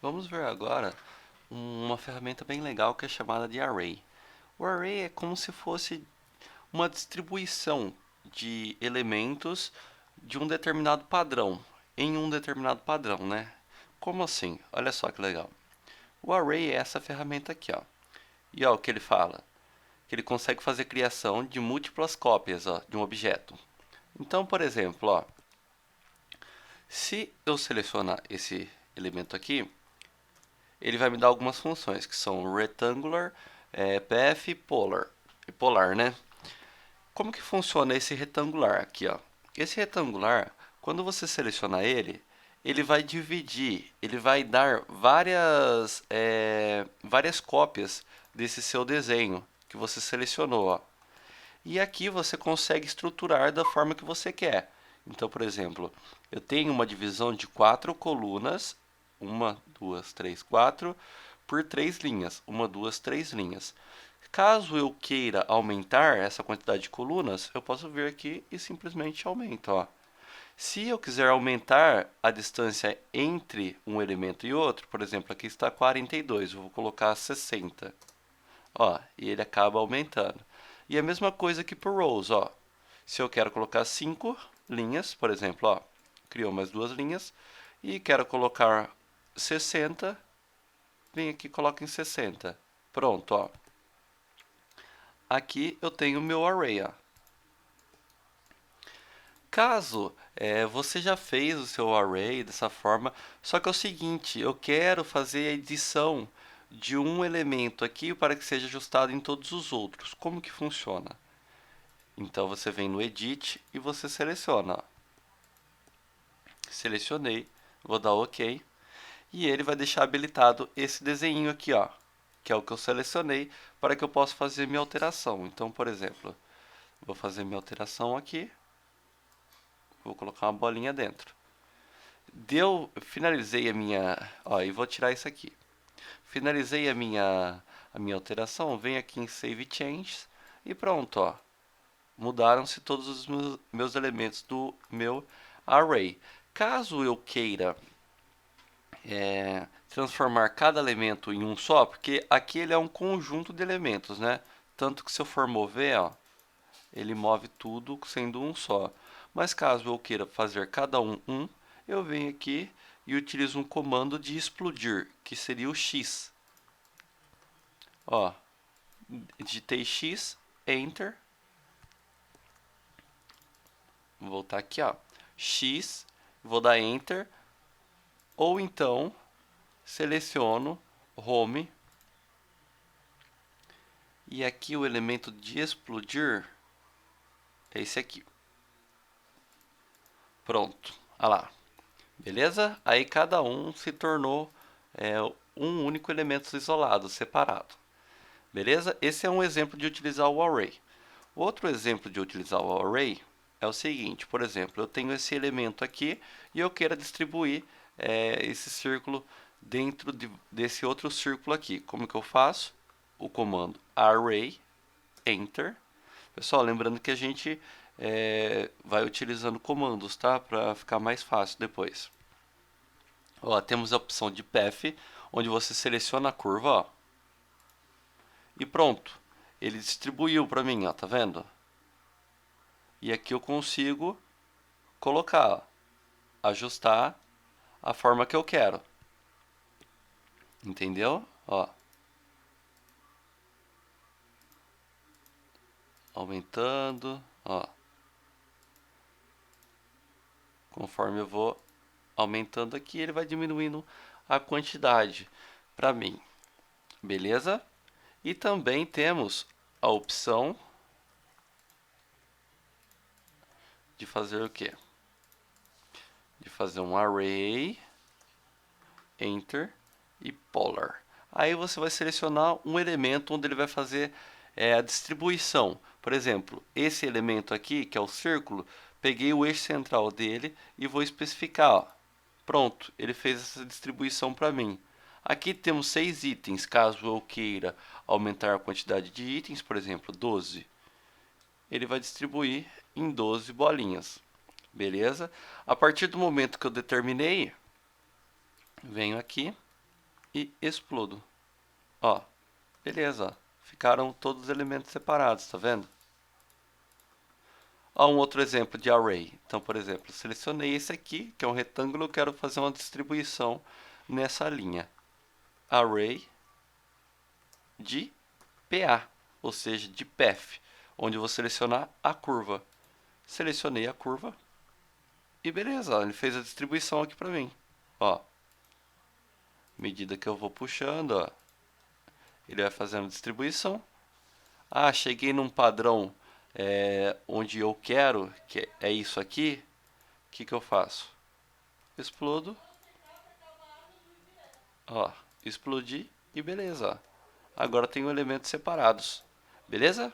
Vamos ver agora uma ferramenta bem legal que é chamada de array. O array é como se fosse uma distribuição de elementos de um determinado padrão em um determinado padrão, né? Como assim? Olha só que legal. O array é essa ferramenta aqui, ó. E ó, o que ele fala? Que ele consegue fazer criação de múltiplas cópias, ó, de um objeto. Então, por exemplo, ó, se eu selecionar esse elemento aqui, ele vai me dar algumas funções, que são rectangular, path e polar. E polar, né? Como que funciona esse retangular aqui, ó? Esse retangular, quando você selecionar ele, ele vai dividir, ele vai dar várias cópias desse seu desenho que você selecionou, ó. E aqui você consegue estruturar da forma que você quer. Então, por exemplo, eu tenho uma divisão de 4 colunas, uma, duas, três, quatro, por 3 linhas, uma, duas, 3 linhas. Caso eu queira aumentar essa quantidade de colunas, eu posso vir aqui e simplesmente aumento, ó. Se eu quiser aumentar a distância entre um elemento e outro, por exemplo, aqui está 42, eu vou colocar 60. Ó, e ele acaba aumentando. E a mesma coisa aqui para rows, ó. Se eu quero colocar 5 linhas, por exemplo, ó, criou mais 2 linhas e quero colocar 60, vem aqui e coloca em 60. Pronto, ó. Aqui eu tenho o meu array, ó. Caso você já fez o seu array dessa forma, só que é o seguinte, eu quero fazer a edição de um elemento aqui para que seja ajustado em todos os outros. Como que funciona? Então você vem no Edit e você seleciona. Ó. Selecionei, vou dar OK e ele vai deixar habilitado esse desenho aqui, ó, que é o que eu selecionei para que eu possa fazer minha alteração. Então, por exemplo, vou fazer minha alteração aqui, vou colocar uma bolinha dentro. Finalizei a minha, ó, e vou tirar isso aqui. Finalizei a minha alteração, venho aqui em Save Changes e pronto, ó. Mudaram-se todos os meus elementos do meu array. Caso eu queira transformar cada elemento em um só, porque aqui ele é um conjunto de elementos, né? Tanto que se eu for mover, ó, ele move tudo sendo um só. Mas caso eu queira fazer cada um, eu venho aqui e utilizo um comando de explodir, que seria o X. Ó, digitei X, Enter. Vou voltar aqui, ó. X, vou dar Enter. Ou então, seleciono Home. E aqui o elemento de explodir é esse aqui. Pronto, olha lá. Beleza? Aí cada um se tornou um único elemento isolado, separado. Beleza? Esse é um exemplo de utilizar o array. Outro exemplo de utilizar o array é o seguinte, por exemplo, eu tenho esse elemento aqui e eu quero distribuir esse círculo dentro desse outro círculo aqui. Como que eu faço? O comando array, enter. Pessoal, lembrando que a gente vai utilizando comandos, tá? Para ficar mais fácil depois. Ó, temos a opção de path, onde você seleciona a curva, ó, e pronto. Ele distribuiu para mim, ó, tá vendo? E aqui eu consigo colocar, ó, ajustar a forma que eu quero. Entendeu? Ó, aumentando, ó. Conforme eu vou aumentando aqui, ele vai diminuindo a quantidade para mim. Beleza? E também temos a opção de fazer o quê? De fazer um array, enter e polar. Aí você vai selecionar um elemento onde ele vai fazer a distribuição. Por exemplo, esse elemento aqui, que é o círculo, peguei o eixo central dele e vou especificar. Ó. Pronto, ele fez essa distribuição para mim. Aqui temos 6 itens, caso eu queira aumentar a quantidade de itens, por exemplo, 12. Ele vai distribuir em 12 bolinhas. Beleza? A partir do momento que eu determinei, venho aqui e explodo. Ó, beleza, ó. Ficaram todos os elementos separados, tá vendo? Ó, um outro exemplo de array. Então, por exemplo, selecionei esse aqui, que é um retângulo, eu quero fazer uma distribuição nessa linha. Array de PA, ou seja, de path, onde eu vou selecionar a curva. Selecionei a curva e beleza, ó, ele fez a distribuição aqui para mim. Ó, medida que eu vou puxando, ó, ele vai fazendo a distribuição. Ah, cheguei num padrão onde eu quero, que é isso aqui. O que eu faço? Explodo. Ó, explodi e beleza. Ó. Agora tenho elementos separados. Beleza?